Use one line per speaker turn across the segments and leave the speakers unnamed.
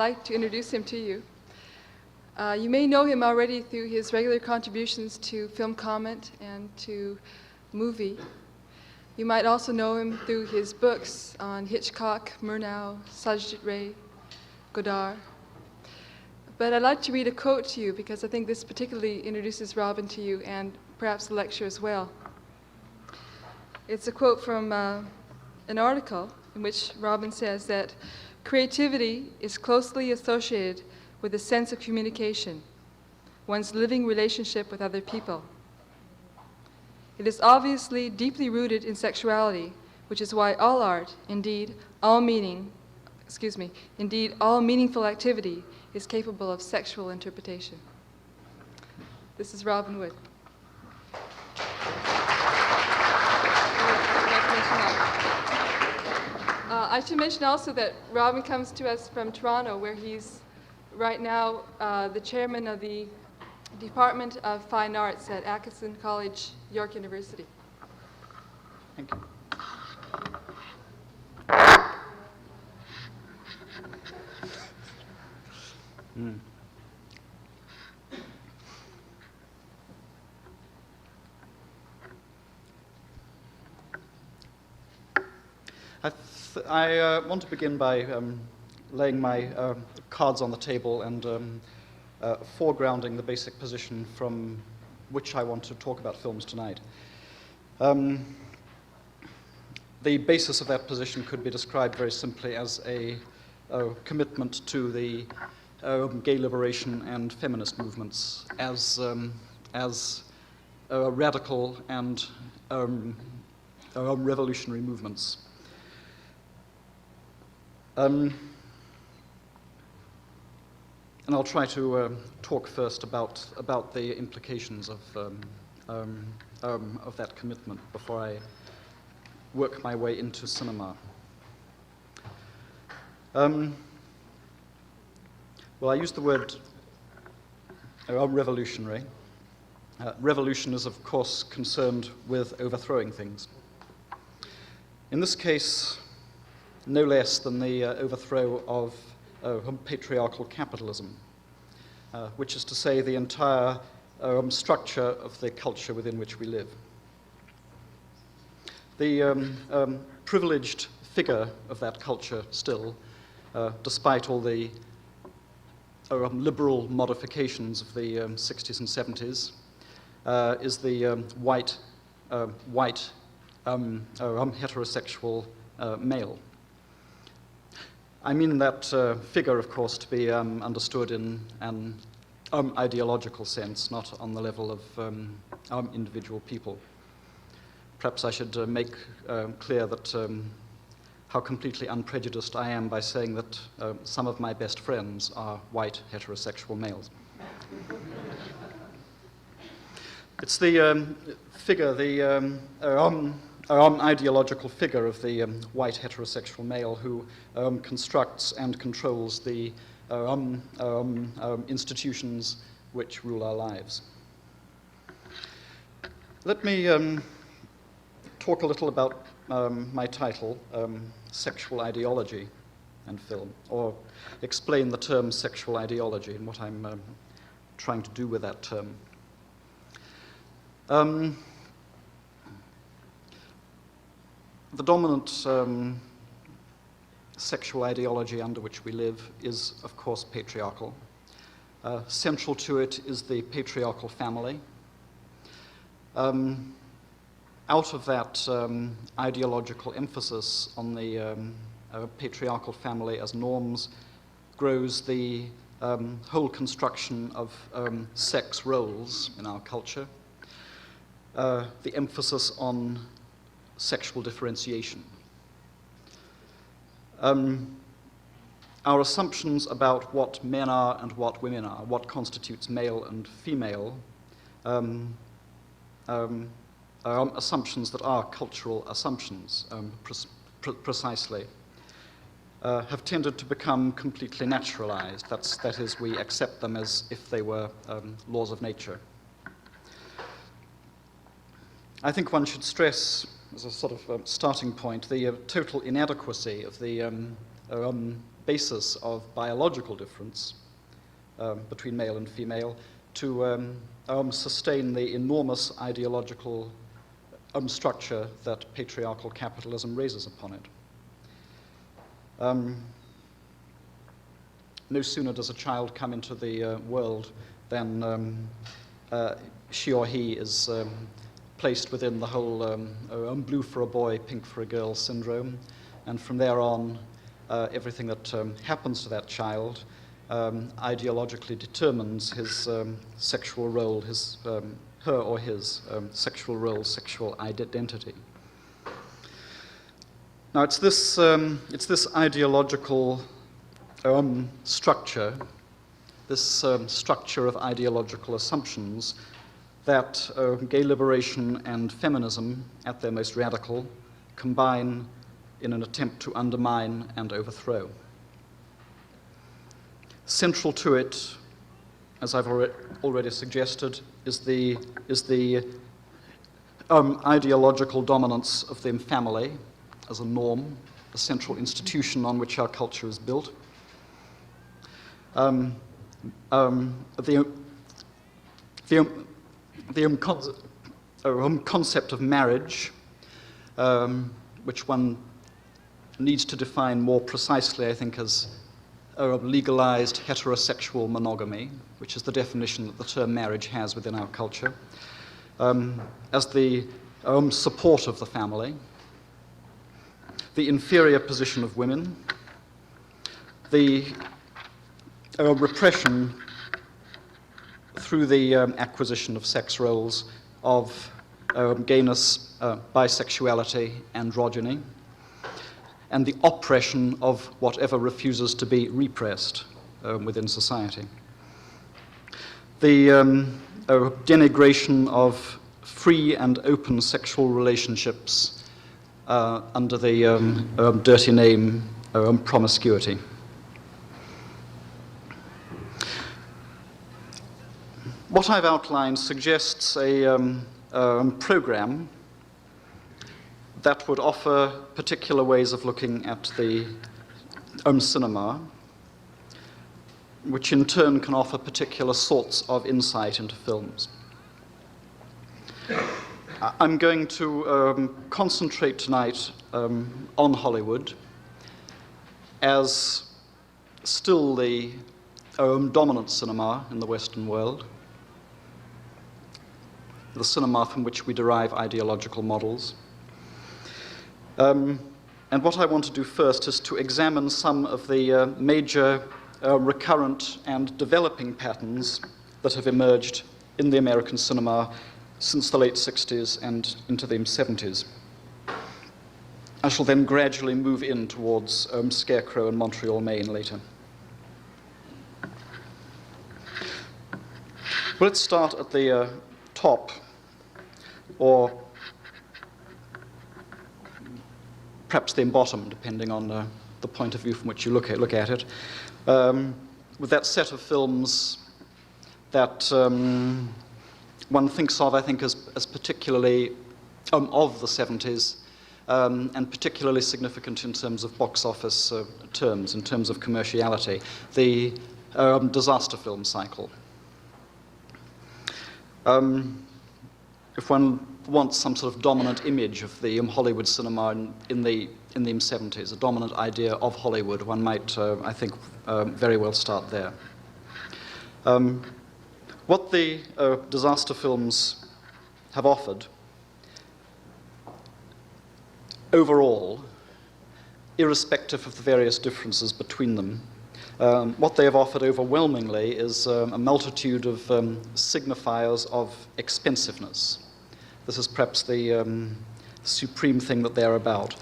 like to introduce him to you. You may know him already through his regular contributions to Film Comment and to Movie. You might also know him through his books on Hitchcock, Murnau, Satyajit Ray, Godard. But I'd like to read a quote to you because I think this particularly introduces Robin to you and perhaps the lecture as well. It's a quote from an article in which Robin says that creativity is closely associated with a sense of communication, one's living relationship with other people. It is obviously deeply rooted in sexuality, which is why all art, indeed all meaningful activity is capable of sexual interpretation. This is Robin Wood. I should mention also that Robin comes to us from Toronto, where he's right now the chairman of the Department of Fine Arts at Atkinson College, York University.
Thank you. I want to begin by laying my cards on the table and foregrounding the basic position from which I want to talk about films tonight. The basis of that position could be described very simply as a commitment to the gay liberation and feminist movements as radical and revolutionary movements. And I'll try to talk first about the implications of that commitment before I work my way into cinema. Well, I used the word revolutionary. Revolution is, of course, concerned with overthrowing things. In this case, no less than the overthrow of patriarchal capitalism, which is to say the entire structure of the culture within which we live. The privileged figure of that culture still, despite all the liberal modifications of the 60s and 70s, is the white heterosexual male. I mean that figure, of course, to be understood in an ideological sense, not on the level of individual people. Perhaps I should make clear that how completely unprejudiced I am by saying that some of my best friends are white heterosexual males. It's the figure, the ideological figure of the white heterosexual male who constructs and controls the institutions which rule our lives. Let me talk a little about my title, Sexual Ideology and Film, or explain the term sexual ideology and what I'm trying to do with that term. The dominant sexual ideology under which we live is, of course, patriarchal. Central to it is the patriarchal family. Out of that ideological emphasis on the patriarchal family as norms grows the whole construction of sex roles in our culture, the emphasis on sexual differentiation. Our assumptions about what men are and what women are, what constitutes male and female, are assumptions that are cultural assumptions, precisely, have tended to become completely naturalized. That is, we accept them as if they were laws of nature. I think one should stress, as a sort of starting point, the total inadequacy of the basis of biological difference between male and female to sustain the enormous ideological structure that patriarchal capitalism raises upon it. No sooner does a child come into the world than she or he is placed within the whole blue for a boy, pink for a girl syndrome, and from there on, everything that happens to that child ideologically determines his sexual role, her or his sexual role, sexual identity. Now, it's this ideological structure, this structure of ideological assumptions that gay liberation and feminism, at their most radical, combine in an attempt to undermine and overthrow. Central to it, as I've already suggested, is the ideological dominance of the family as a norm, a central institution on which our culture is built. The concept of marriage, which one needs to define more precisely, I think, as legalized heterosexual monogamy, which is the definition that the term marriage has within our culture, as the support of the family, the inferior position of women, the repression through the acquisition of sex roles of gayness, bisexuality, androgyny, and the oppression of whatever refuses to be repressed within society. The denigration of free and open sexual relationships under the dirty name promiscuity. What I've outlined suggests a program that would offer particular ways of looking at the cinema, which in turn can offer particular sorts of insight into films. I'm going to concentrate tonight on Hollywood as still the dominant cinema in the Western world, the cinema from which we derive ideological models. And what I want to do first is to examine some of the major recurrent and developing patterns that have emerged in the American cinema since the late 60s and into the 70s. I shall then gradually move in towards Scarecrow and Montreal, Maine later. Well, let's start at the top, or perhaps the bottom, depending on the point of view from which you look at it, with that set of films that one thinks of, I think, as particularly of the 70s, and particularly significant in terms of box office terms, in terms of commerciality, the disaster film cycle. If one wants some sort of dominant image of the Hollywood cinema in the 70s, a dominant idea of Hollywood, one might, I think, very well start there. What the disaster films have offered overall, irrespective of the various differences between them, what they have offered overwhelmingly is a multitude of signifiers of expensiveness. This is perhaps the supreme thing that they're about.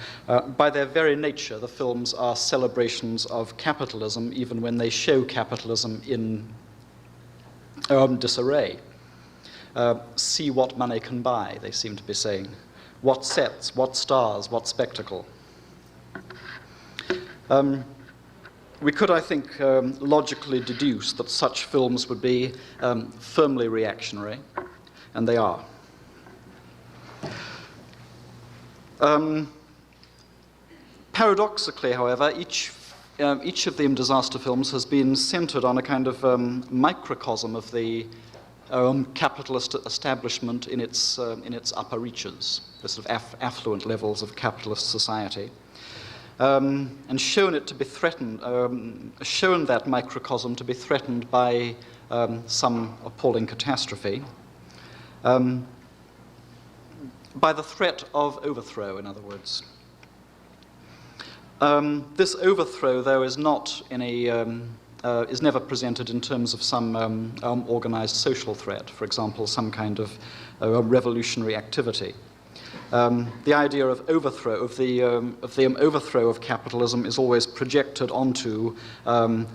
By their very nature, the films are celebrations of capitalism, even when they show capitalism in disarray. See what money can buy, they seem to be saying. What sets, what stars, what spectacle. We could, I think, logically deduce that such films would be firmly reactionary, and they are. Paradoxically, however, each each of the disaster films has been centered on a kind of microcosm of the capitalist establishment in its upper reaches, the sort of affluent levels of capitalist society, and shown it to be threatened, shown that microcosm to be threatened by some appalling catastrophe, by the threat of overthrow, in other words. This overthrow, though, is not in is never presented in terms of some organized social threat, for example, some kind of revolutionary activity. The idea of overthrow, of the overthrow of capitalism, is always projected onto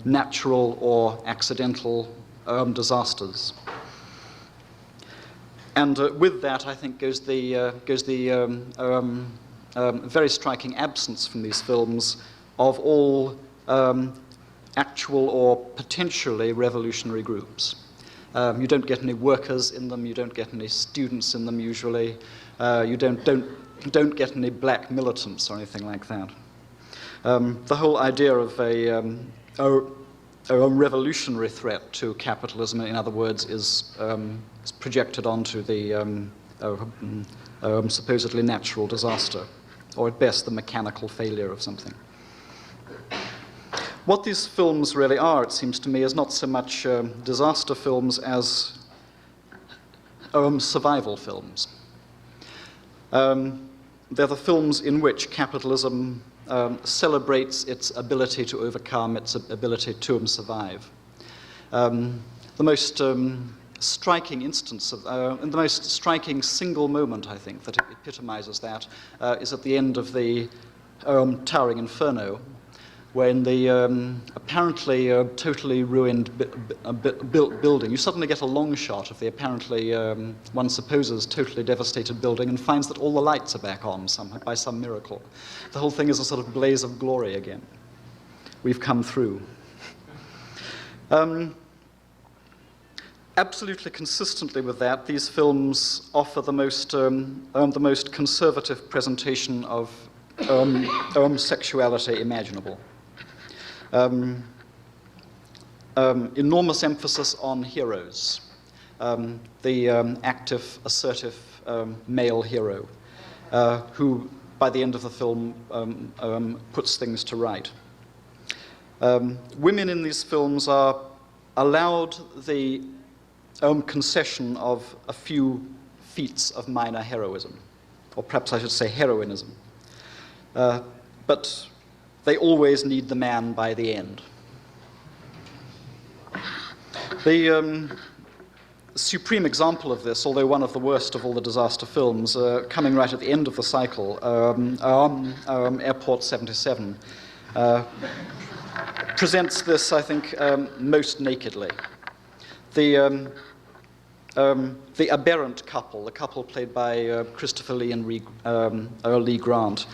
natural or accidental disasters. And with that, I think, goes the very striking absence from these films of all actual or potentially revolutionary groups. You don't get any workers in them. You don't get any students in them usually. You don't get any black militants or anything like that. The whole idea of a revolutionary threat to capitalism, in other words, is projected onto the supposedly natural disaster, or at best the mechanical failure of something. What these films really are, it seems to me, is not so much disaster films as survival films. They're the films in which capitalism celebrates its ability to overcome, its ability to survive. The most striking instance of, and the most striking single moment, I think, that epitomizes that is at the end of the Towering Inferno, when the apparently totally ruined building, you suddenly get a long shot of the apparently, one supposes, totally devastated building, and finds that all the lights are back on by some miracle. The whole thing is a sort of blaze of glory again. We've come through. Absolutely consistently with that, these films offer the most conservative presentation of sexuality imaginable. Enormous emphasis on heroes, the active, assertive male hero, who, by the end of the film, puts things to right. Women in these films are allowed the concession of a few feats of minor heroism, or perhaps I should say heroinism. But they always need the man by the end. The supreme example of this, although one of the worst of all the disaster films, coming right at the end of the cycle, Airport 77, presents this, I think, most nakedly. The aberrant couple, the couple played by Christopher Lee and Lee Grant,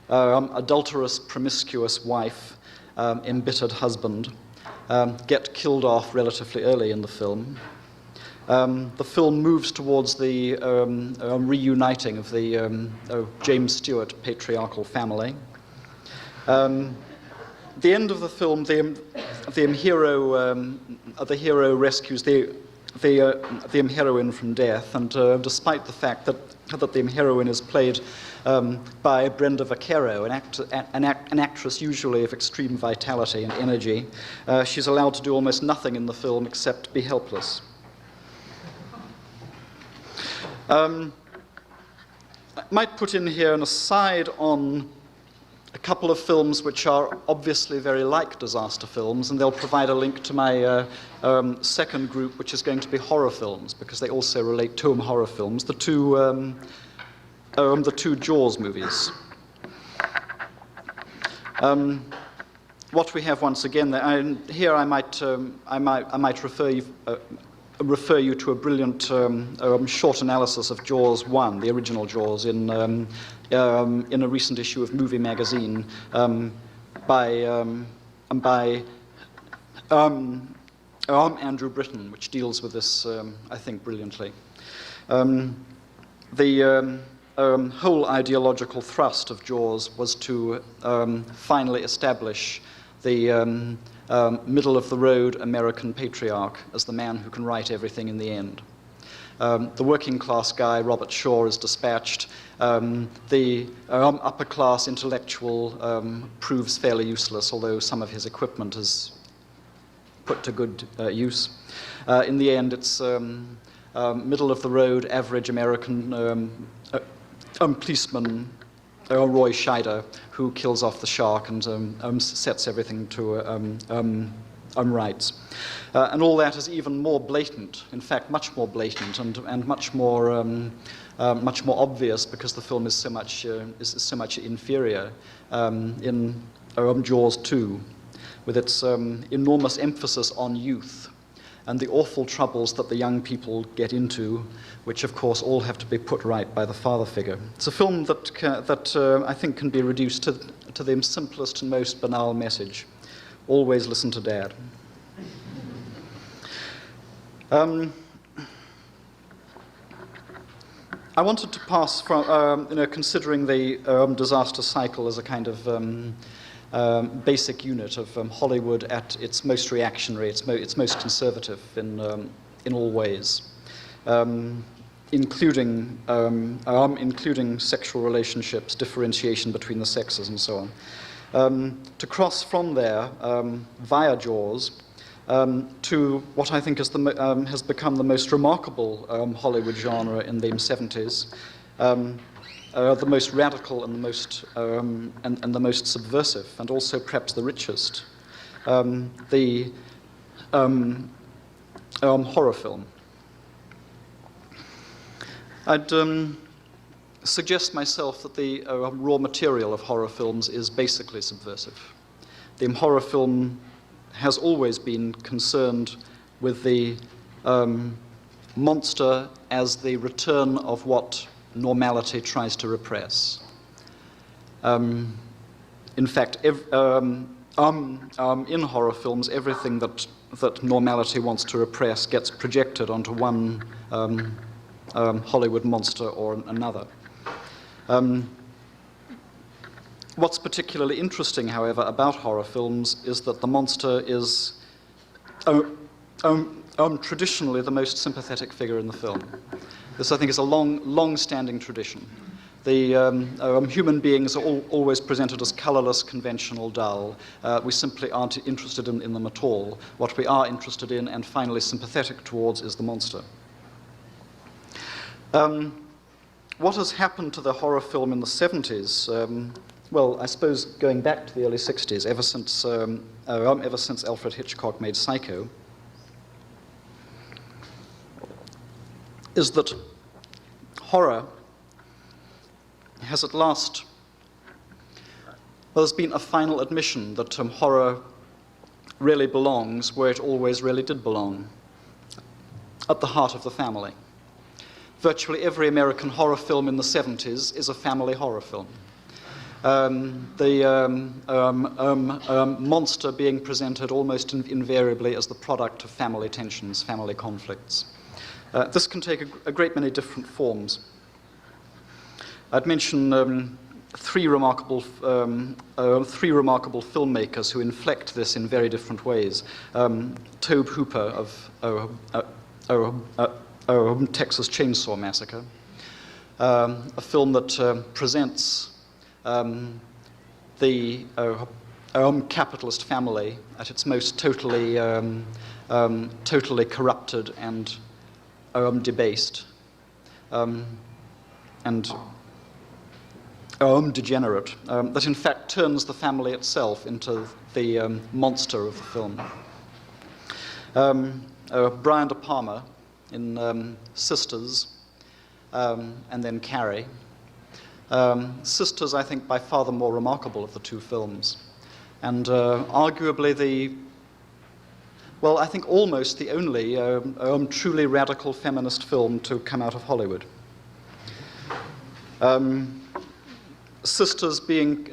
adulterous, promiscuous wife, embittered husband, get killed off relatively early in the film. The film moves towards the reuniting of the James Stewart patriarchal family. The end of the film, the hero rescues the heroine from death, and despite the fact that the heroine is played by Brenda Vaquero, an actress usually of extreme vitality and energy, she's allowed to do almost nothing in the film except be helpless. I might put in here an aside on a couple of films which are obviously very like disaster films, and they'll provide a link to my second group, which is going to be horror films, because they also relate to horror films. The two Jaws movies. What we have once again, here I might refer you to a brilliant short analysis of Jaws 1, the original Jaws, in a recent issue of Movie Magazine by Andrew Britton, which deals with this, I think, brilliantly. whole ideological thrust of Jaws was to finally establish the middle-of-the-road American patriarch as the man who can write everything in the end. The working-class guy, Robert Shaw, is dispatched. The upper-class intellectual proves fairly useless, although some of his equipment is put to good use. In the end, it's middle-of-the-road, average American policeman, Roy Scheider, who kills off the shark and sets everything to rights. And all that is even more blatant, in fact, much more blatant and much more obvious because the film is so much inferior in Jaws 2, with its enormous emphasis on youth and the awful troubles that the young people get into, which of course all have to be put right by the father figure. It's a film that I think can be reduced to the simplest and most banal message: always listen to Dad. I wanted to pass from, considering the disaster cycle as a kind of basic unit of Hollywood at its most reactionary, its most conservative in all ways, including sexual relationships, differentiation between the sexes, and so on. To cross from there via Jaws to what I think is has become the most remarkable Hollywood genre in the 70s. The most radical and the most subversive, and also perhaps the richest, the horror film. I'd suggest myself that the raw material of horror films is basically subversive. The horror film has always been concerned with the monster as the return of what normality tries to repress. In fact, in horror films, everything that normality wants to repress gets projected onto one Hollywood monster or another. What's particularly interesting, however, about horror films is that the monster is traditionally the most sympathetic figure in the film. This, I think, is a long-standing tradition. The human beings are always presented as colorless, conventional, dull. We simply aren't interested in them at all. What we are interested in and finally sympathetic towards is the monster. What has happened to the horror film in the 70s? Well, I suppose going back to the early 60s, ever since Alfred Hitchcock made Psycho, is that horror has at last, well, there's been a final admission that horror really belongs where it always really did belong, at the heart of the family. Virtually every American horror film in the 70s is a family horror film. The monster being presented almost invariably as the product of family tensions, family conflicts. This can take a great many different forms. I'd mention three remarkable filmmakers who inflect this in very different ways. Tobe Hooper of Texas Chainsaw Massacre, a film that presents the capitalist family at its most totally corrupted and debased and degenerate, that in fact turns the family itself into the monster of the film. Brian De Palma in Sisters, and then Carrie. Sisters, I think, by far the more remarkable of the two films, and arguably I think almost the only truly radical feminist film to come out of Hollywood. Sisters being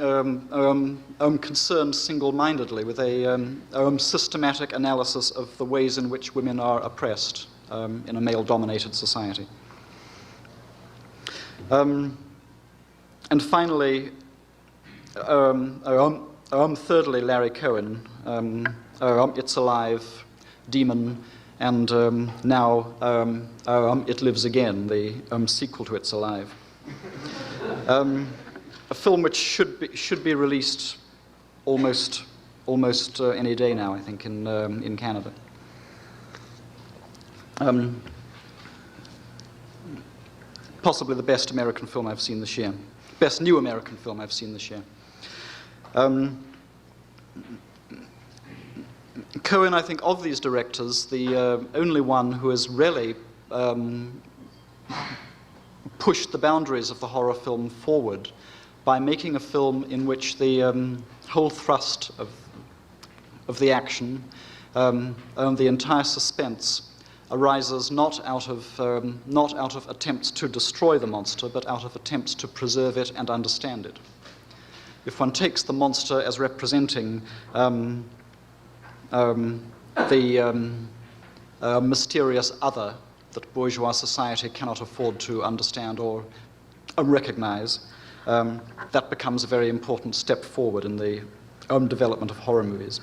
concerned single-mindedly with a systematic analysis of the ways in which women are oppressed in a male-dominated society. And finally, thirdly, Larry Cohen, It's Alive, Demon, and now It Lives Again, the sequel to It's Alive. A film which should be released almost any day now, I think, in Canada. Possibly the best American film I've seen this year. Best new American film I've seen this year. Cohen, I think, of these directors, the only one who has really pushed the boundaries of the horror film forward by making a film in which the whole thrust of the action and the entire suspense arises not out of attempts to destroy the monster, but out of attempts to preserve it and understand it. If one takes the monster as representing the mysterious other that bourgeois society cannot afford to understand or recognize, that becomes a very important step forward in the development of horror movies.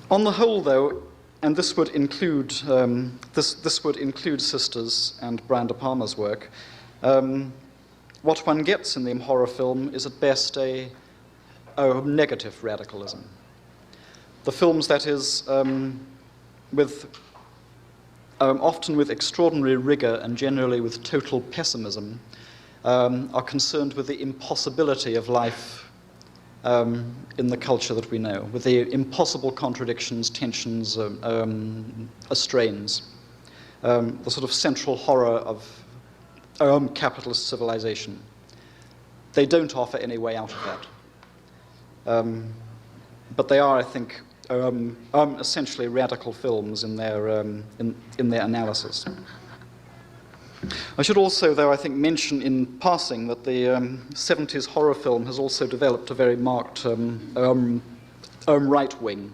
On the whole, though, and this would include Sisters and Brian De Palma's work, what one gets in the horror film is at best a negative radicalism. The films, that is, often with extraordinary rigor and generally with total pessimism, are concerned with the impossibility of life in the culture that we know, with the impossible contradictions, tensions, strains, the sort of central horror of capitalist civilization. They don't offer any way out of that. But they are, I think, essentially radical films in their analysis. I should also, though, I think, mention in passing that the 70s horror film has also developed a very marked right wing,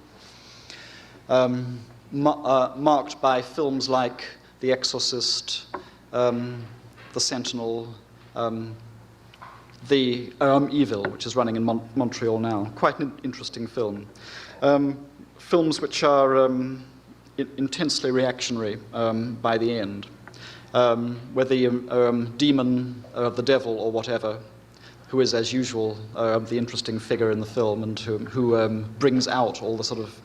marked by films like The Exorcist, The Sentinel, The Evil, which is running in Montreal now. Quite an interesting film. Films which are intensely reactionary by the end. Where the demon, the devil, or whatever, who is, as usual, the interesting figure in the film and who brings out all the sort of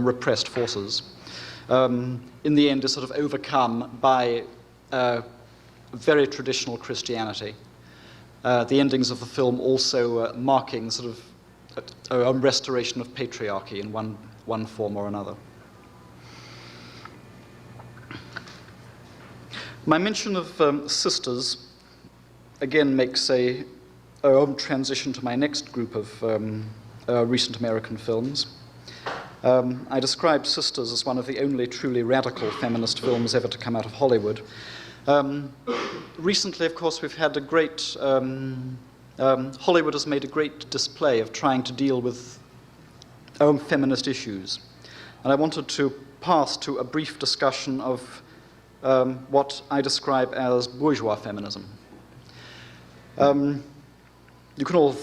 repressed forces, in the end is sort of overcome by very traditional Christianity. The endings of the film also marking sort of restoration of patriarchy in one form or another. My mention of Sisters, again, makes a transition to my next group of recent American films. I described Sisters as one of the only truly radical feminist films ever to come out of Hollywood. Recently, of course, we've had a great... Hollywood has made a great display of trying to deal with feminist issues. And I wanted to pass to a brief discussion of what I describe as bourgeois feminism. You can all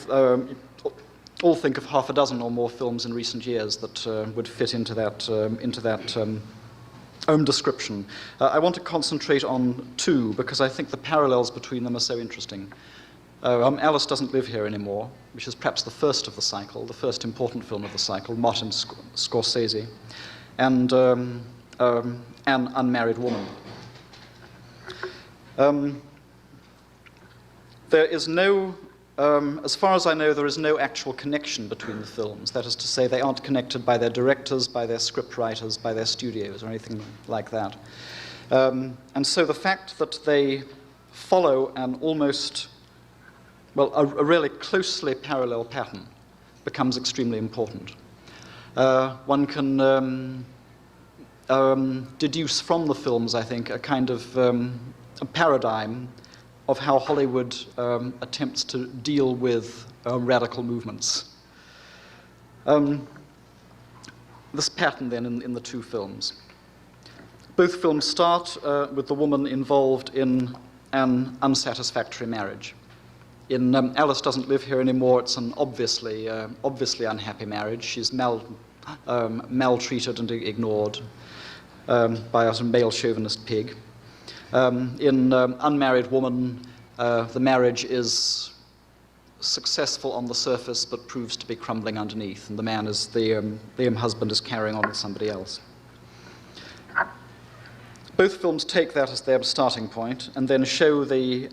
think of half a dozen or more films in recent years that would fit into that description. I want to concentrate on two because I think the parallels between them are so interesting. Alice Doesn't Live Here Anymore, which is perhaps the first of the cycle, the first important film of the cycle, Martin Scorsese, and An Unmarried Woman. There is no, as far as I know, there is no actual connection between the films. That is to say, they aren't connected by their directors, by their scriptwriters, by their studios, or anything like that. And so the fact that they follow an almost, well, a really closely parallel pattern becomes extremely important. One can deduce from the films, I think, a kind of a paradigm of how Hollywood attempts to deal with radical movements. This pattern, then, in the two films. Both films start with the woman involved in an unsatisfactory marriage. In Alice Doesn't Live Here Anymore, it's an obviously unhappy marriage. She's maltreated and ignored by a male chauvinist pig. In Unmarried Woman, the marriage is successful on the surface but proves to be crumbling underneath, and the man is the husband is carrying on with somebody else. Both films take that as their starting point and then show the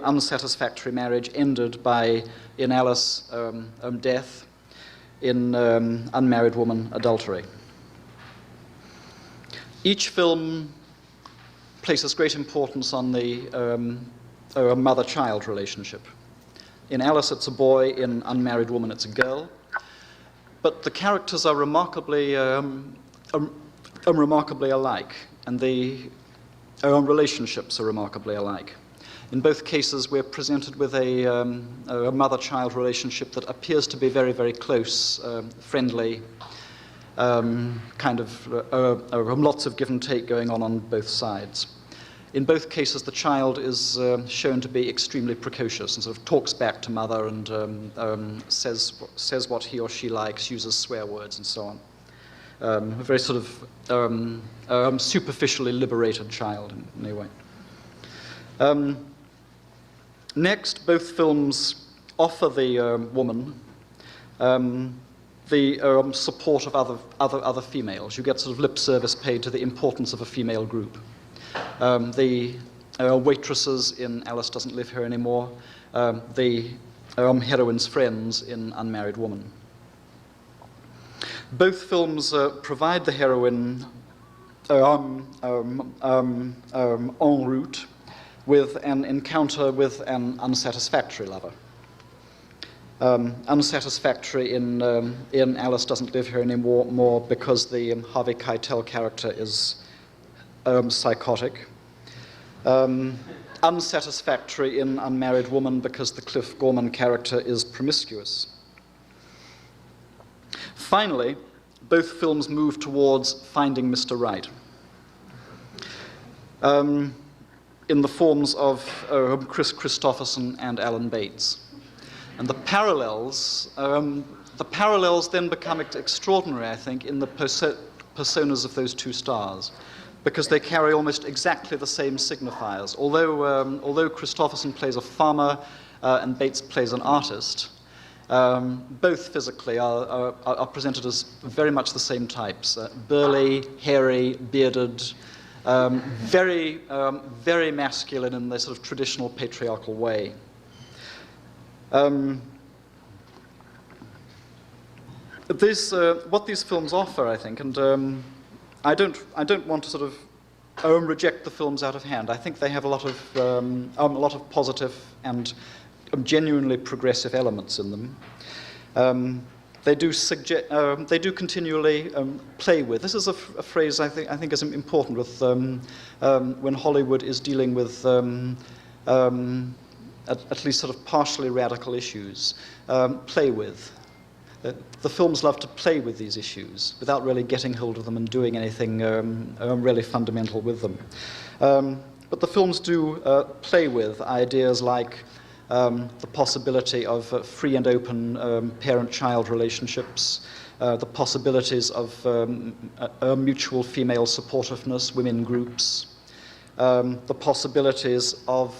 unsatisfactory marriage ended by, in Alice, death, in Unmarried Woman, adultery. Each film places great importance on the mother-child relationship. In Alice, it's a boy. In Unmarried Woman, it's a girl. But the characters are remarkably alike, and the relationships are remarkably alike. In both cases, we're presented with a mother-child relationship that appears to be very, very close, friendly, lots of give and take going on both sides. In both cases, the child is shown to be extremely precocious and sort of talks back to mother and says what he or she likes, uses swear words, and so on. A very sort of superficially liberated child in a way. Next, both films offer the woman the support of other females. You get sort of lip service paid to the importance of a female group. The waitresses in Alice Doesn't Live Here Anymore, the heroine's friends in Unmarried Woman. Both films provide the heroine en route with an encounter with an unsatisfactory lover. Unsatisfactory in Alice Doesn't Live Here Anymore because the Harvey Keitel character is psychotic. Unsatisfactory in Unmarried Woman because the Cliff Gorman character is promiscuous. Finally, both films move towards finding Mr. Right in the forms of Chris Christopherson and Alan Bates. And the parallels then become extraordinary, I think, in the personas of those two stars, because they carry almost exactly the same signifiers. Although Christopherson plays a farmer and Bates plays an artist, both physically are presented as very much the same types: burly, hairy, bearded, very masculine in the sort of traditional patriarchal way. What these films offer, I think, and I don't want to sort of reject the films out of hand. I think they have a lot of positive and genuinely progressive elements in them. They do continually play with. This is a phrase I think is important with when Hollywood is dealing with at least sort of partially radical issues. Play with. The films love to play with these issues without really getting hold of them and doing anything really fundamental with them. But the films do play with ideas like the possibility of free and open parent-child relationships, the possibilities of mutual female supportiveness, women groups, the possibilities of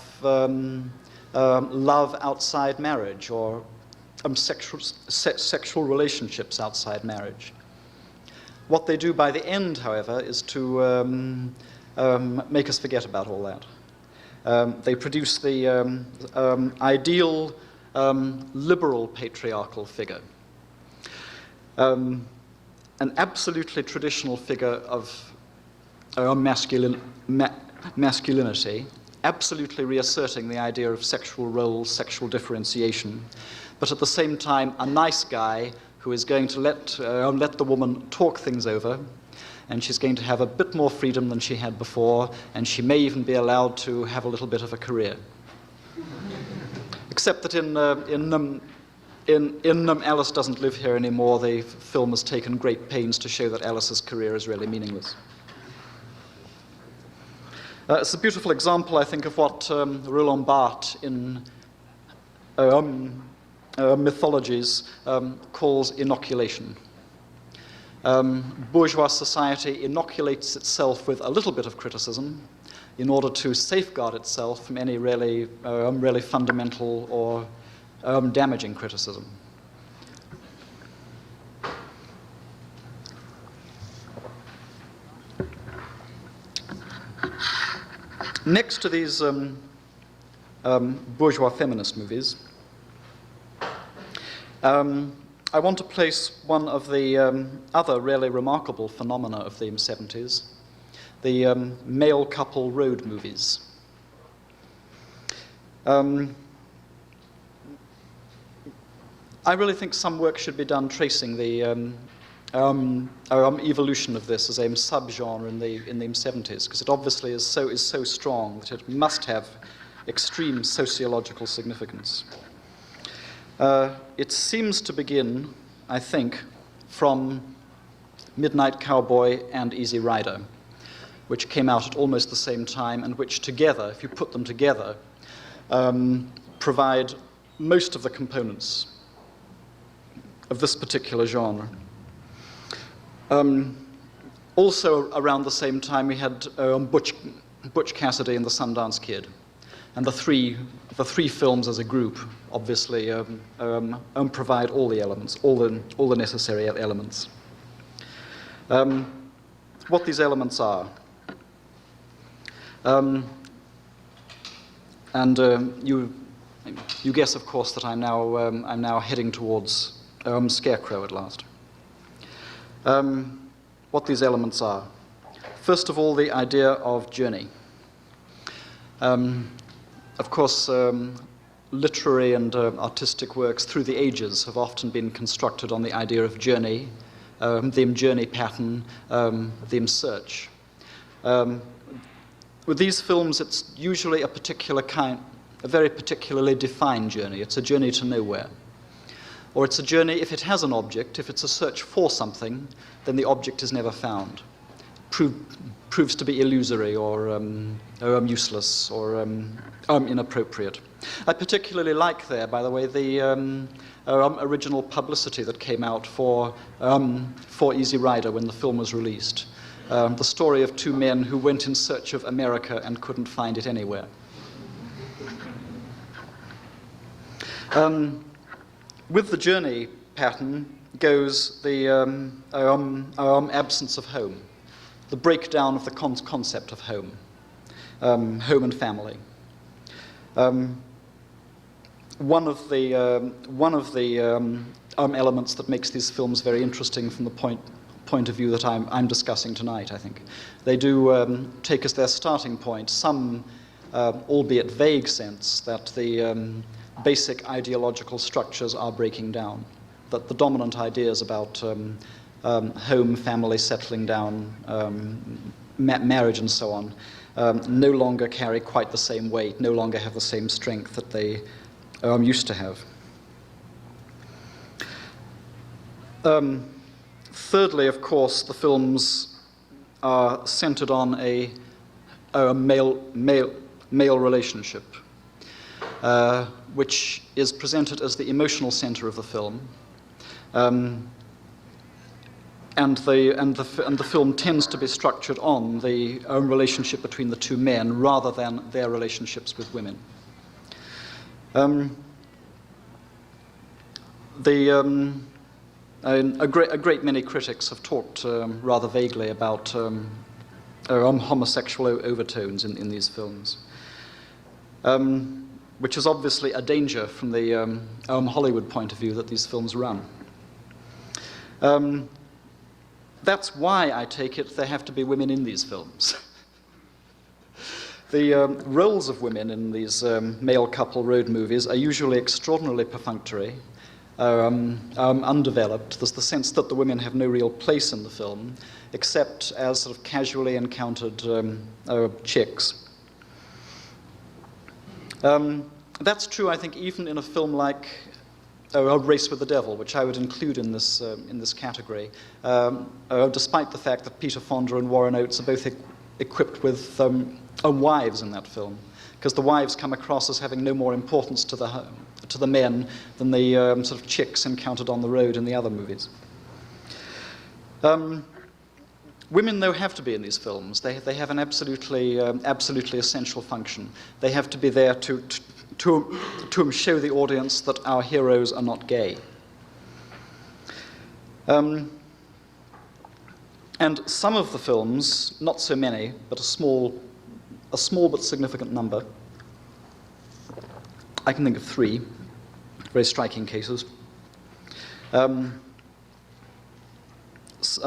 love outside marriage or sexual relationships outside marriage. What they do by the end, however, is to make us forget about all that. They produce the ideal liberal patriarchal figure, an absolutely traditional figure of masculinity, absolutely reasserting the idea of sexual roles, sexual differentiation, but at the same time a nice guy who is going to let the woman talk things over, and she's going to have a bit more freedom than she had before, and she may even be allowed to have a little bit of a career. Except that in Alice Doesn't Live Here Anymore, the film has taken great pains to show that Alice's career is really meaningless. It's a beautiful example, I think, of what Roland Barthes in mythologies calls inoculation. Bourgeois society inoculates itself with a little bit of criticism in order to safeguard itself from any really fundamental or damaging criticism. Next to these bourgeois feminist movies, I want to place one of the other really remarkable phenomena of the 70s, the male couple road movies. I really think some work should be done tracing the evolution of this as a subgenre in the 70s, because it obviously is so strong that it must have extreme sociological significance. It seems to begin, I think, from Midnight Cowboy and Easy Rider, which came out at almost the same time, and which together, if you put them together, provide most of the components of this particular genre. Also around the same time, we had Butch Cassidy and the Sundance Kid, and the three films as a group obviously provide all the elements, all the necessary elements. What these elements are, you guess, of course, that I'm now heading towards Scarecrow at last. What these elements are. First of all, the idea of journey. Of course, literary and artistic works through the ages have often been constructed on the idea of journey, the journey pattern, the search. With these films, it's usually a very particularly defined journey. It's a journey to nowhere. Or it's a journey, if it has an object, if it's a search for something, then the object is never found. Proves to be illusory or useless or inappropriate. I particularly like there, by the way, the original publicity that came out for Easy Rider when the film was released. The story of two men who went in search of America and couldn't find it anywhere. With the journey pattern goes the absence of home, the breakdown of the concept of home, home and family. One of the elements that makes these films very interesting from the point of view that I'm discussing tonight, I think. They do take as their starting point some, albeit vague, sense that the basic ideological structures are breaking down, that the dominant ideas about home, family, settling down, marriage and so on, no longer carry quite the same weight, no longer have the same strength that they used to have. Thirdly, of course, the films are centered on a male relationship, which is presented as the emotional center of the film, and the film tends to be structured on the relationship between the two men rather than their relationships with women. A great many critics have talked rather vaguely about homosexual overtones in these films, which is obviously a danger from the Hollywood point of view that these films run. That's why, I take it, there have to be women in these films. The roles of women in these male couple road movies are usually extraordinarily perfunctory, undeveloped. There's the sense that the women have no real place in the film, except as sort of casually encountered chicks. That's true, I think, even in a film like A Race with the Devil, which I would include in this category, despite the fact that Peter Fonda and Warren Oates are both equipped with wives in that film, because the wives come across as having no more importance to the men than the sort of chicks encountered on the road in the other movies. Women, though, have to be in these films. They have an absolutely essential function. They have to be there to show the audience that our heroes are not gay. And some of the films, not so many, but a small but significant number, I can think of 3 very striking cases,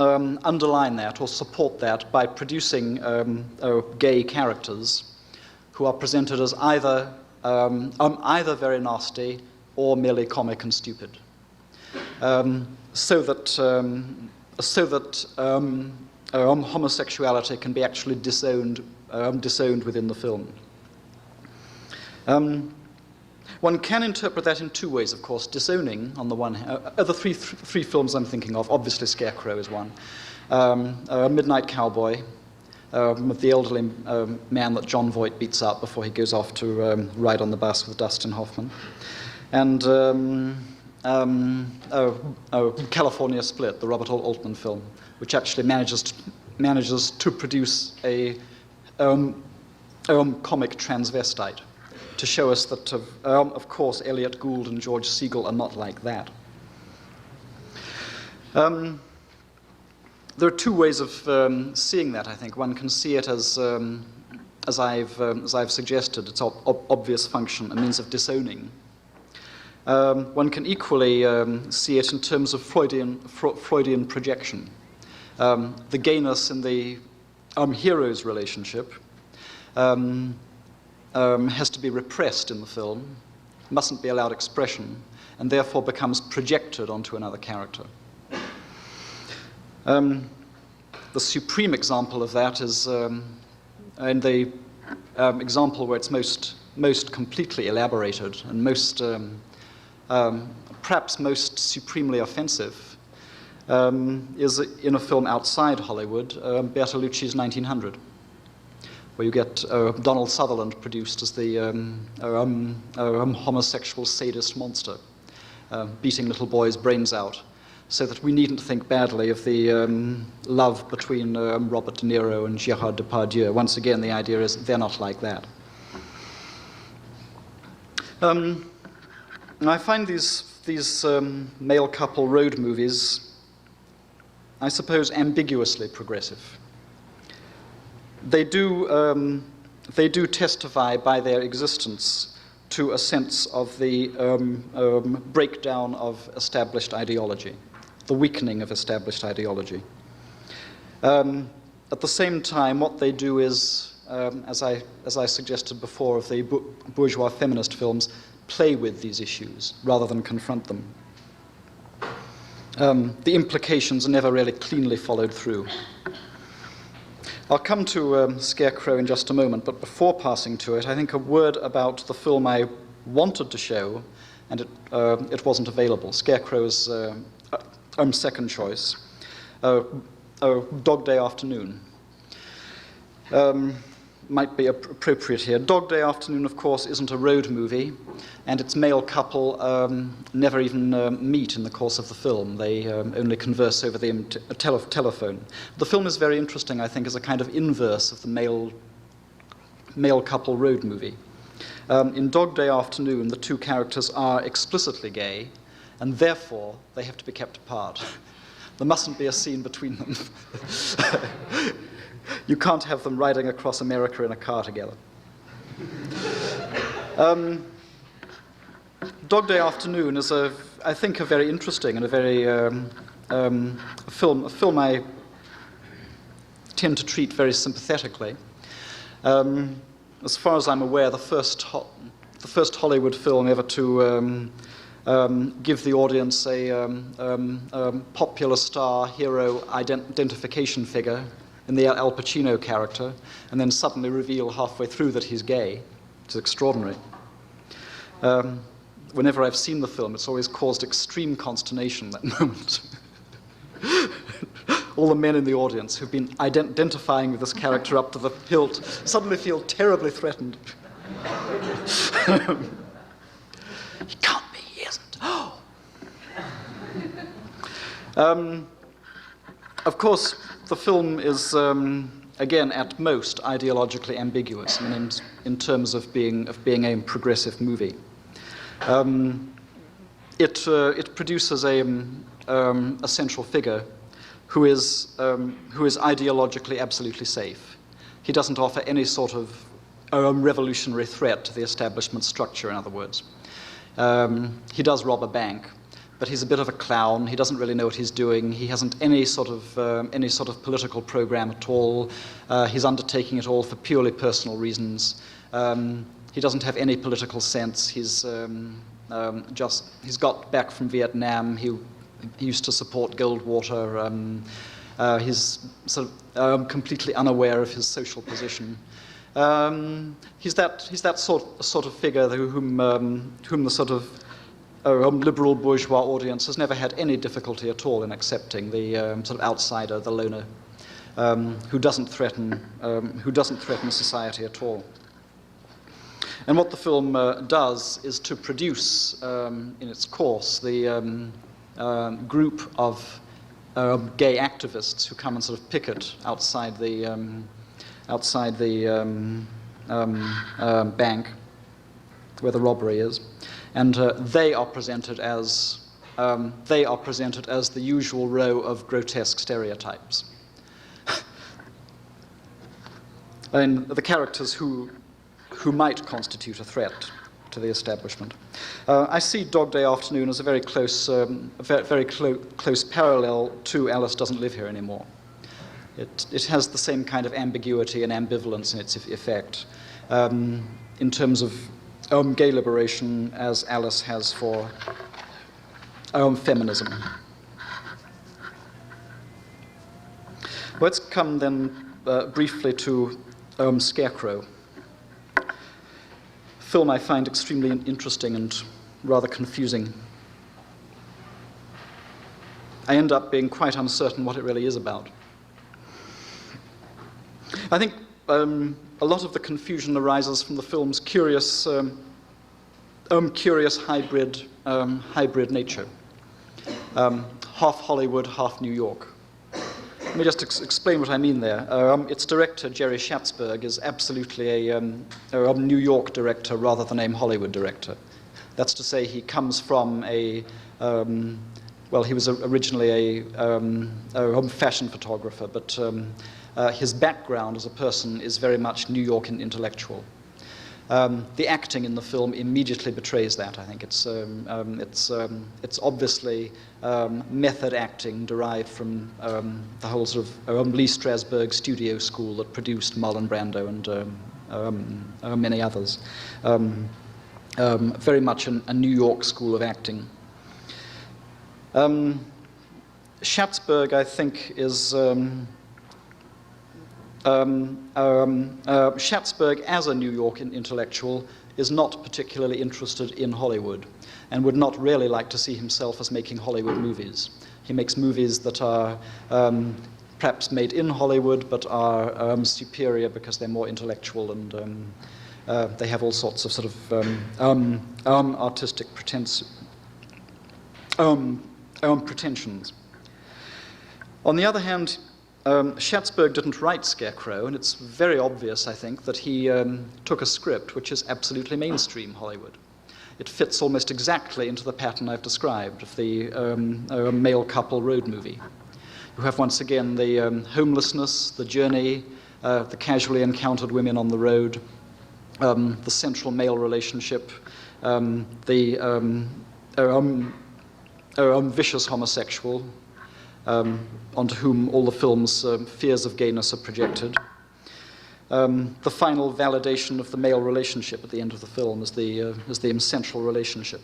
underline that or support that by producing gay characters who are presented as either very nasty or merely comic and stupid, so that homosexuality can be actually disowned within the film. One can interpret that in 2 ways, of course. Disowning, on the one hand, the three films I'm thinking of, obviously Scarecrow is one. Midnight Cowboy, with the elderly man that John Voight beats up before he goes off to ride on the bus with Dustin Hoffman. And California Split, the Robert Altman film, which actually manages to produce a comic transvestite, to show us that, of course, Elliot Gould and George Segal are not like that. There are 2 ways of seeing that, I think. One can see it as I've suggested, its obvious function, a means of disowning. One can equally see it in terms of Freudian projection. The gayness in the hero's relationship has to be repressed in the film, mustn't be allowed expression, and therefore becomes projected onto another character. The supreme example of that is in the example where it's most completely elaborated and perhaps most supremely offensive, is in a film outside Hollywood, Bertolucci's 1900. Where you get Donald Sutherland produced as the homosexual sadist monster, beating little boys' brains out, so that we needn't think badly of the love between Robert De Niro and Gérard Depardieu. Once again, the idea is they're not like that. And I find these male couple road movies, I suppose, ambiguously progressive. They do testify by their existence to a sense of the breakdown of established ideology, the weakening of established ideology. At the same time, what they do is, as I suggested before of the bourgeois feminist films, play with these issues rather than confront them. The implications are never really cleanly followed through. I'll come to Scarecrow in just a moment, but before passing to it, I think a word about the film I wanted to show, and it wasn't available. Scarecrow's second choice, Dog Day Afternoon. Might be appropriate here. Dog Day Afternoon, of course, isn't a road movie, and its male couple never even meet in the course of the film. They only converse over the telephone. The film is very interesting, I think, as a kind of inverse of the male couple road movie. In Dog Day Afternoon, the 2 characters are explicitly gay, and therefore they have to be kept apart. There mustn't be a scene between them. You can't have them riding across America in a car together. Dog Day Afternoon is, I think, a very interesting and a very film I tend to treat very sympathetically. As far as I'm aware, the first Hollywood film ever to give the audience a popular star hero identification figure in the Al Pacino character, and then suddenly reveal halfway through that he's gay. It's extraordinary. Whenever I've seen the film, it's always caused extreme consternation, that moment. all the men in the audience who've been identifying with this character up to the hilt suddenly feel terribly threatened. He can't be, he isn't. Oh. Of course, the film is, again, at most ideologically ambiguous in terms of being a progressive movie. It produces a central figure who is ideologically absolutely safe. He doesn't offer any sort of revolutionary threat to the establishment structure, in other words. He does rob a bank, but he's a bit of a clown. He doesn't really know what he's doing. He hasn't any sort of political program at all. He's undertaking it all for purely personal reasons. He doesn't have any political sense. He's got back from Vietnam. He used to support Goldwater. He's sort of completely unaware of his social position. He's that sort of figure whom the sort of liberal bourgeois audience has never had any difficulty at all in accepting, the sort of outsider, the loner, who doesn't threaten society at all. And what the film does is to produce, in its course, the group of gay activists who come and sort of picket outside the bank where the robbery is, and they are presented as the usual row of grotesque stereotypes. I mean, the characters who might constitute a threat to the establishment. I see Dog Day Afternoon as a very close parallel to Alice Doesn't Live Here Anymore. It has the same kind of ambiguity and ambivalence in its effect, in terms of gay liberation as Alice has for feminism. Let's come then briefly to Scarecrow. Film I find extremely interesting and rather confusing. I end up being quite uncertain what it really is about. I think a lot of the confusion arises from the film's curious hybrid nature. Half Hollywood, half New York. Let me just explain what I mean there. Its director, Jerry Schatzberg, is absolutely a New York director rather than a Hollywood director. That's to say, he comes from he was originally a fashion photographer, but his background as a person is very much New York and intellectual. The acting in the film immediately betrays that. I think it's obviously method acting derived from the whole sort of Lee Strasberg studio school that produced Marlon Brando and many others. Very much a New York school of acting. Schatzberg, I think, is Schatzberg, as a New York intellectual, is not particularly interested in Hollywood and would not really like to see himself as making Hollywood movies. He makes movies that are perhaps made in Hollywood but are superior because they're more intellectual and they have all sorts of sort of artistic pretensions. On the other hand, Schatzberg didn't write Scarecrow, and it's very obvious, I think, that he took a script which is absolutely mainstream Hollywood. It fits almost exactly into the pattern I've described of the male couple road movie. You have once again the homelessness, the journey, the casually encountered women on the road, the central male relationship, the vicious homosexual, onto whom all the film's fears of gayness are projected. The final validation of the male relationship at the end of the film is the central relationship.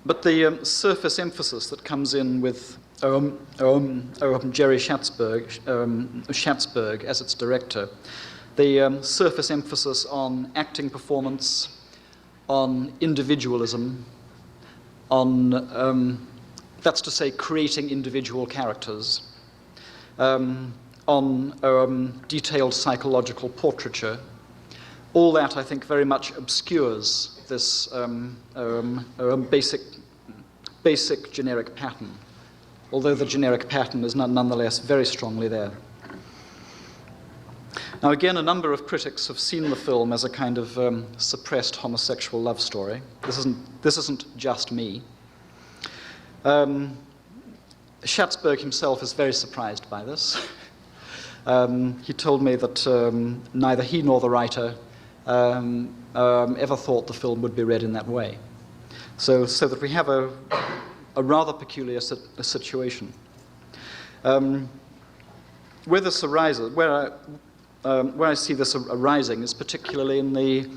But the surface emphasis that comes in with Jerry Schatzberg as its director, the surface emphasis on acting performance, on individualism, on that's to say, creating individual characters, on detailed psychological portraiture. All that, I think, very much obscures this basic generic pattern, although the generic pattern is nonetheless very strongly there. Now, again, a number of critics have seen the film as a kind of suppressed homosexual love story. This isn't just me. Schatzberg himself is very surprised by this. He told me that neither he nor the writer ever thought the film would be read in that way. So that we have a rather peculiar situation. Where this arises, where I see this arising is particularly in the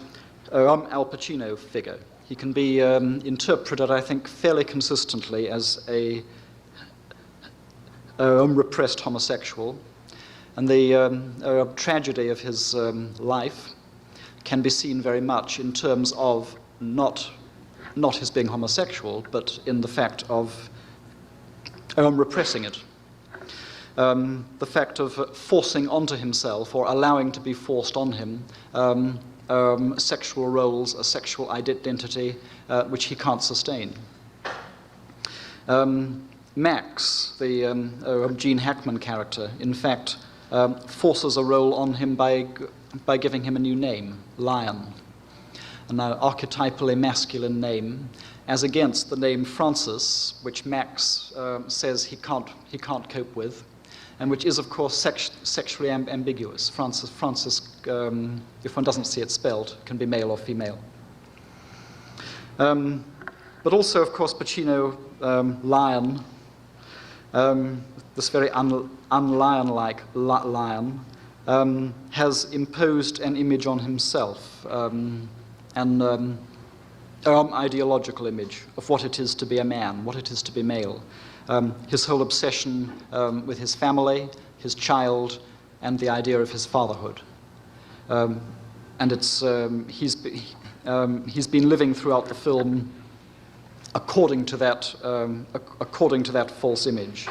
Al Pacino figure. He can be interpreted, I think, fairly consistently as a repressed homosexual. And the tragedy of his life can be seen very much in terms of not his being homosexual, but in the fact of repressing it. The fact of forcing onto himself or allowing to be forced on him sexual roles, a sexual identity which he can't sustain. Max, the Gene Hackman character, in fact, forces a role on him by giving him a new name, Lion, an archetypally masculine name, as against the name Francis, which Max says he can't cope with, and which is, of course, sexually ambiguous. Francis, if one doesn't see it spelled, can be male or female. But also, of course, Pacino, Lion, this very unlion-like lion, has imposed an image on himself, an ideological image of what it is to be a man, what it is to be male. His whole obsession with his family, his child, and the idea of his fatherhood. And it's he's been living throughout the film according to that false image.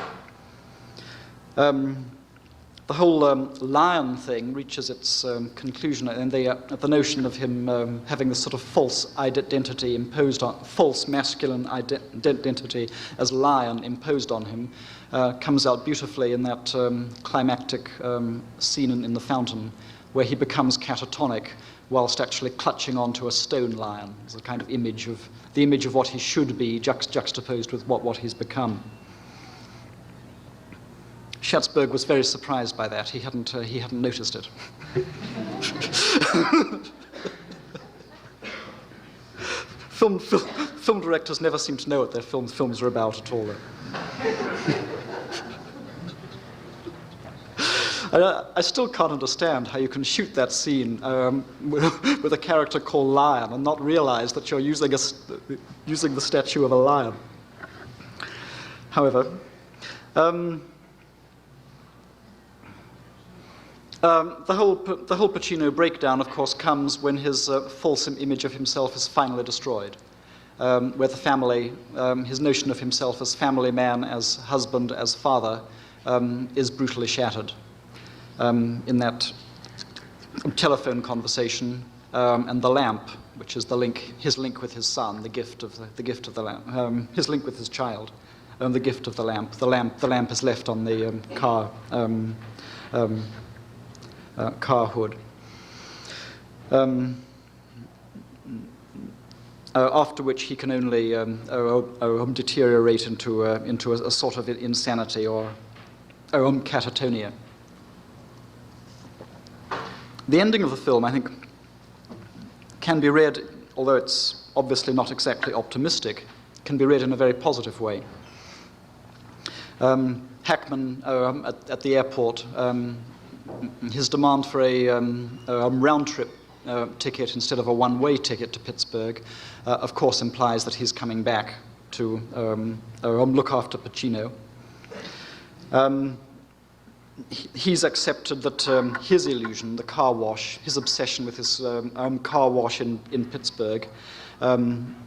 The whole lion thing reaches its conclusion, and the notion of him having this sort of false identity imposed on, false masculine identity as lion imposed on him, comes out beautifully in that climactic scene in the fountain, where he becomes catatonic whilst actually clutching onto a stone lion. It's a kind of image of what he should be, juxtaposed with what he's become. Schatzberg was very surprised by that. He hadn't noticed it. Film directors never seem to know what their films are about at all. I still can't understand how you can shoot that scene with a character called Lion and not realize that you're using the statue of a lion. However, the whole Pacino breakdown, of course, comes when his false image of himself is finally destroyed, where the family, his notion of himself as family man, as husband, as father, is brutally shattered. In that telephone conversation, and the lamp, which is his link with his son, the gift of the lamp, his link with his child, the gift of the lamp. The lamp is left on the car hood. After which he can only deteriorate into a sort of insanity or catatonia. The ending of the film, I think, can be read, although it's obviously not exactly optimistic, can be read in a very positive way. Hackman at the airport, his demand for a round-trip ticket instead of a one-way ticket to Pittsburgh, of course, implies that he's coming back to look after Pacino. He's accepted that his illusion, the car wash, his obsession with his car wash in Pittsburgh,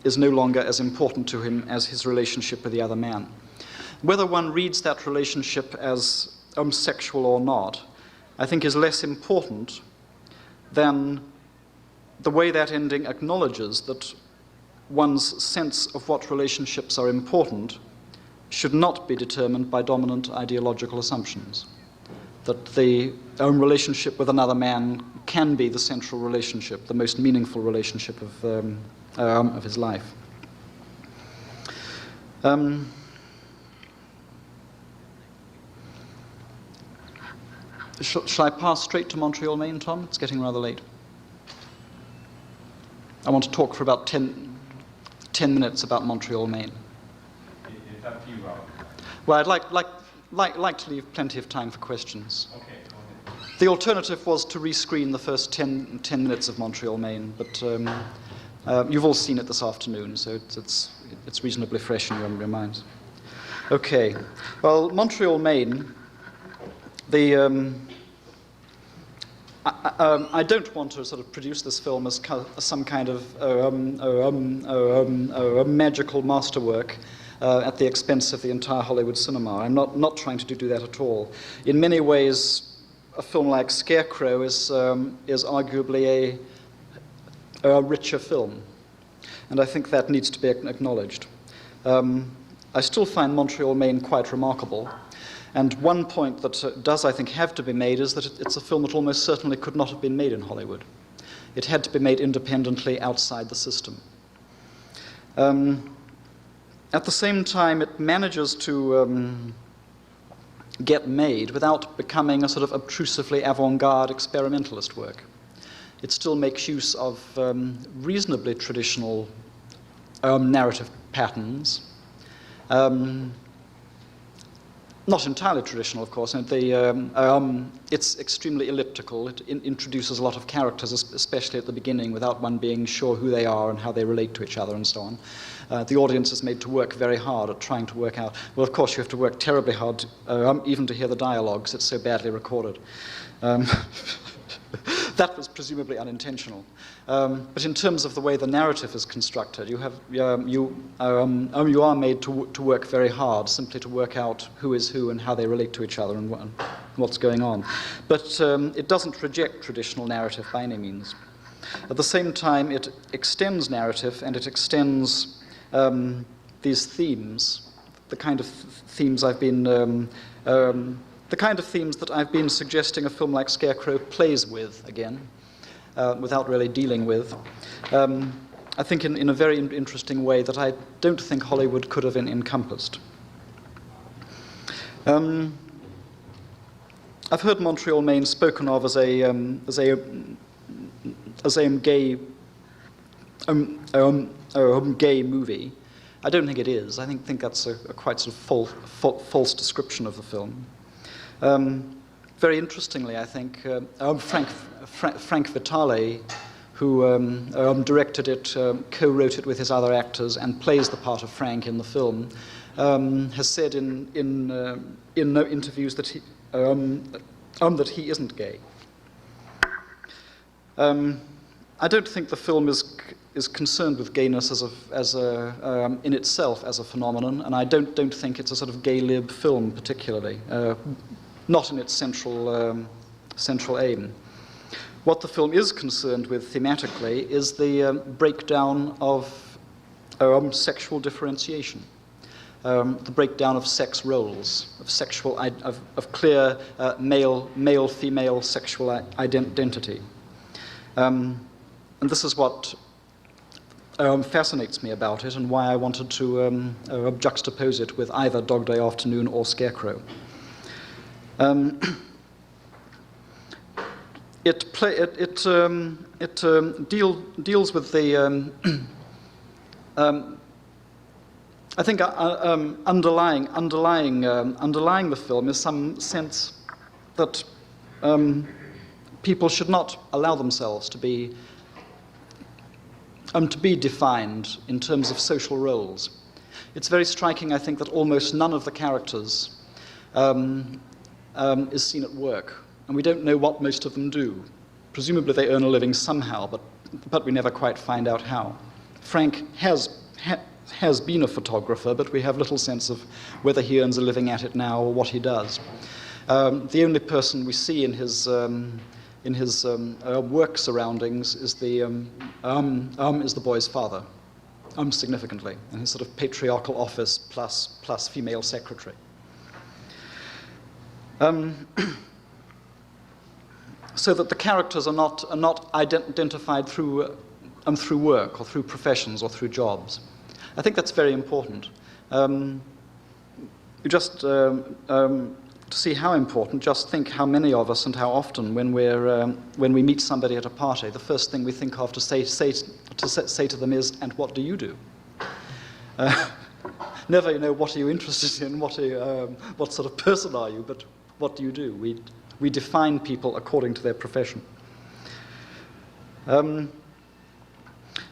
is no longer as important to him as his relationship with the other man. whether one reads that relationship as sexual or not, I think is less important than the way that ending acknowledges that one's sense of what relationships are important should not be determined by dominant ideological assumptions. That the relationship with another man can be the central relationship, the most meaningful relationship of his life. Shall I pass straight to Montreal, Maine, Tom? It's getting rather late. I want to talk for about 10 minutes about Montreal, Maine.
It's up to you, Robert.
Well, I'd like to leave plenty of time for questions.
Okay, go ahead.
The alternative was to rescreen the first 10 minutes of Montreal, Maine, but you've all seen it this afternoon, so it's reasonably fresh in your minds. Okay, well, Montreal, Maine, I don't want to sort of produce this film as some kind of magical masterwork at the expense of the entire Hollywood cinema. I'm not trying to do that at all. In many ways, a film like Scarecrow is arguably a richer film, and I think that needs to be acknowledged. I still find Montreal, Maine quite remarkable. And one point that does, I think, have to be made is that it's a film that almost certainly could not have been made in Hollywood. It had to be made independently outside the system. At the same time, it manages to get made without becoming a sort of obtrusively avant-garde experimentalist work. It still makes use of reasonably traditional narrative patterns. Not entirely traditional, of course. It's extremely elliptical. It introduces a lot of characters, especially at the beginning, without one being sure who they are and how they relate to each other and so on. The audience is made to work very hard at trying to work out. Well, of course, you have to work terribly hard even to hear the dialogues. It's so badly recorded. That was presumably unintentional. But in terms of the way the narrative is constructed, you are made to work very hard, simply to work out who is who and how they relate to each other and what's going on. But it doesn't reject traditional narrative by any means. At the same time, it extends narrative, and it extends these themes, the kind of themes I've been the kind of themes that I've been suggesting a film like Scarecrow plays with, again, without really dealing with, I think in a very interesting way that I don't think Hollywood could have encompassed. I've heard Montreal, Maine spoken of as a gay movie. I don't think it is. I think that's a quite sort of false description of the film. Very interestingly, I think Frank Vitale, who directed it, co-wrote it with his other actors, and plays the part of Frank in the film, has said in interviews that he isn't gay. I don't think the film is concerned with gayness in itself as a phenomenon, and I don't think it's a sort of gay lib film particularly. Not in its central aim. What the film is concerned with thematically is the breakdown of sexual differentiation, the breakdown of sex roles, of clear male-female sexual identity. And this is what fascinates me about it, and why I wanted to juxtapose it with either Dog Day Afternoon or Scarecrow. It deals with the I think underlying the film is some sense that people should not allow themselves to be defined in terms of social roles. It's very striking, I think, that almost none of the characters is seen at work, and we don't know what most of them do. Presumably they earn a living somehow, but we never quite find out how. Frank has been a photographer, but we have little sense of whether he earns a living at it now or what he does. The only person we see in his work surroundings is the boy's father, significantly, in his sort of patriarchal office plus female secretary. So that the characters are not identified through work or through professions or through jobs. I think that's very important. To see how important, just think how many of us and how often, when we meet somebody at a party, the first thing we think of to say to them is, "And what do you do?" Never, what are you interested in? What sort of person are you? But what do you do? We define people according to their profession.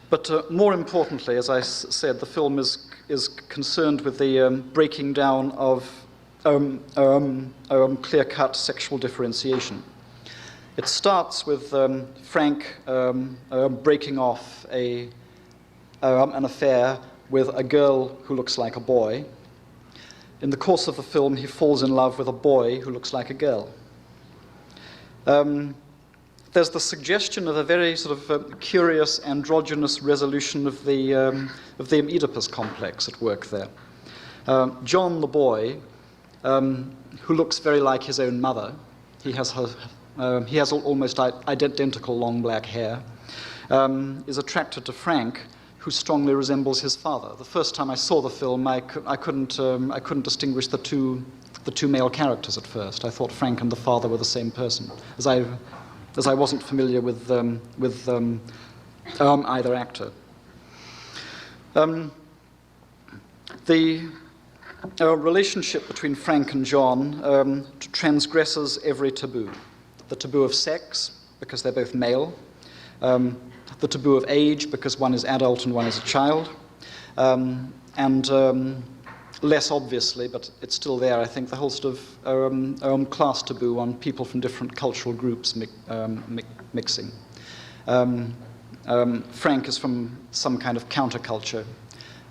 But more importantly, as I said, the film is concerned with the breaking down of clear-cut sexual differentiation. It starts with Frank breaking off an affair with a girl who looks like a boy. In the course of the film, he falls in love with a boy who looks like a girl. There's the suggestion of a very sort of curious androgynous resolution of the Oedipus complex at work there. John, the boy, who looks very like his own mother, he has almost identical long black hair, is attracted to Frank, who strongly resembles his father. The first time I saw the film, I couldn't distinguish the two male characters at first. I thought Frank and the father were the same person, as I wasn't familiar with either actor. The relationship between Frank and John transgresses every taboo. The taboo of sex, because they're both male. The taboo of age, because one is adult and one is a child. And less obviously, but it's still there, I think, the whole sort of class taboo on people from different cultural groups mixing. Frank is from some kind of counterculture,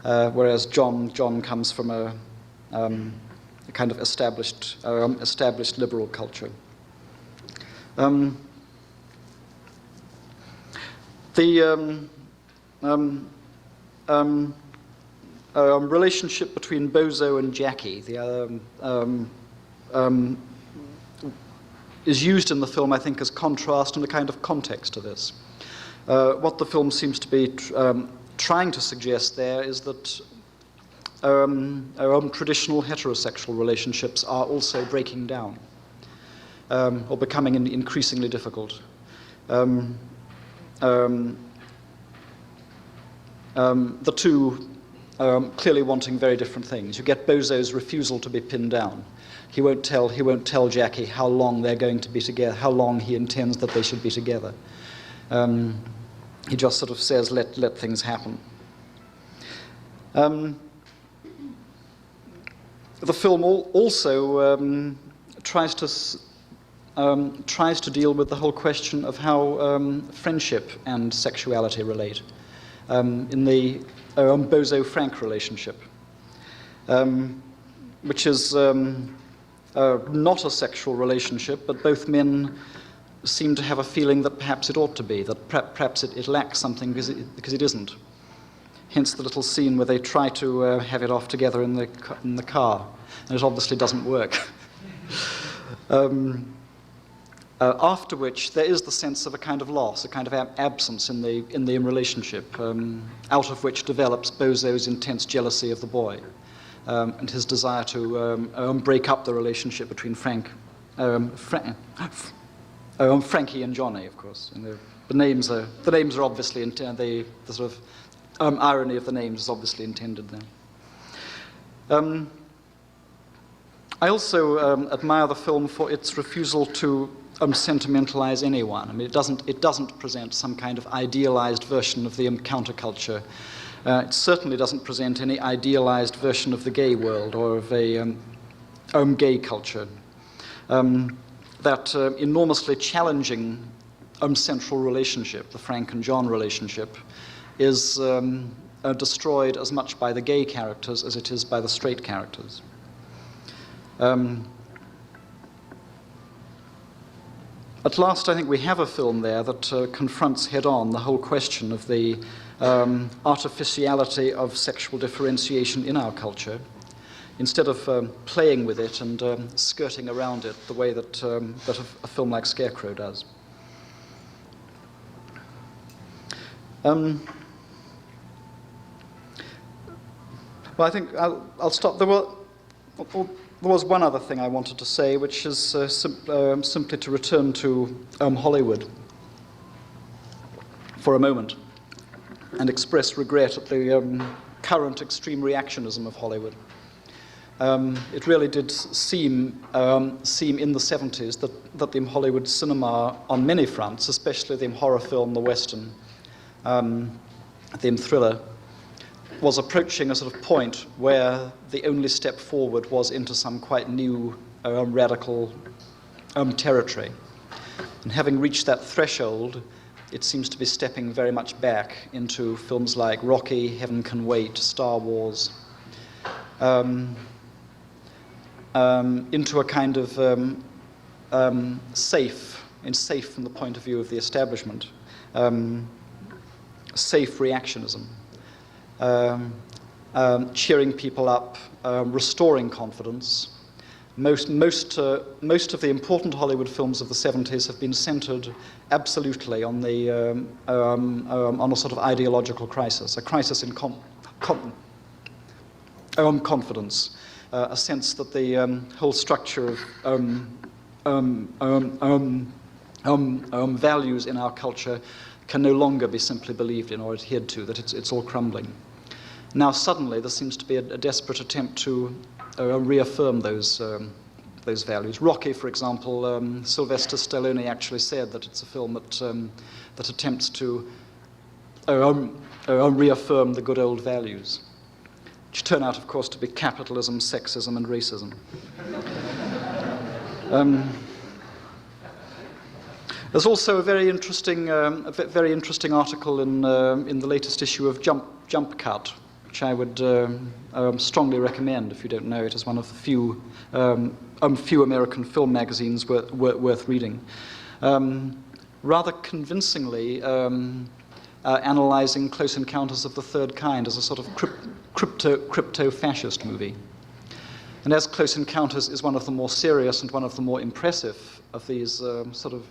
whereas John comes from a kind of established liberal culture. The relationship between Bozo and Jackie is used in the film, I think, as contrast and a kind of context to this. What the film seems to be trying to suggest there is that traditional heterosexual relationships are also breaking down or becoming increasingly difficult. The two clearly wanting very different things. You get Bozo's refusal to be pinned down. He won't tell Jackie how long they're going to be together, how long he intends that they should be together. He just sort of says, let things happen. The film also tries to deal with the whole question of how friendship and sexuality relate in the Bozo-Frank relationship, which is not a sexual relationship, but both men seem to have a feeling that perhaps it ought to be, that perhaps it lacks something because it isn't. Hence the little scene where they try to have it off together in the car, and it obviously doesn't work. After which there is the sense of a kind of loss, a kind of absence in the relationship, out of which develops Bozo's intense jealousy of the boy, and his desire to break up the relationship between Frankie and Johnny, of course. And the names are obviously the sort of irony of the names is obviously intended there. I also admire the film for its refusal to sentimentalize anyone. I mean, it doesn't present some kind of idealized version of the counterculture. It certainly doesn't present any idealized version of the gay world or of a gay culture. That enormously challenging central relationship, the Frank and John relationship, is destroyed as much by the gay characters as it is by the straight characters. At last, I think we have a film there that confronts head-on the whole question of the artificiality of sexual differentiation in our culture, instead of playing with it and skirting around it the way that, that a film like Scarecrow does. Well, I think I'll stop. There was one other thing I wanted to say, which is simply to return to Hollywood for a moment and express regret at the current extreme reactionism of Hollywood. It really did seem in the 70s that the Hollywood cinema, on many fronts, especially the horror film, the Western, the thriller, was approaching a sort of point where the only step forward was into some quite new, radical territory. And having reached that threshold, it seems to be stepping very much back into films like Rocky, Heaven Can Wait, Star Wars, into a kind of safe from the point of view of the establishment, safe reactionism. Cheering people up, restoring confidence. Most of the important Hollywood films of the 70s have been centered absolutely on the on a sort of ideological crisis, a crisis in confidence, a sense that the whole structure of values in our culture can no longer be simply believed in or adhered to, that it's all crumbling. Now suddenly there seems to be a desperate attempt to reaffirm those values. Rocky, for example, Sylvester Stallone actually said that it's a film that attempts to reaffirm the good old values, which turn out, of course, to be capitalism, sexism, and racism. There's also a very interesting article in the latest issue of Jump Cut, which I would strongly recommend if you don't know it. It's one of the few American film magazines worth reading. Rather convincingly analyzing Close Encounters of the Third Kind as a sort of crypto-fascist movie. And as Close Encounters is one of the more serious and one of the more impressive of these sort of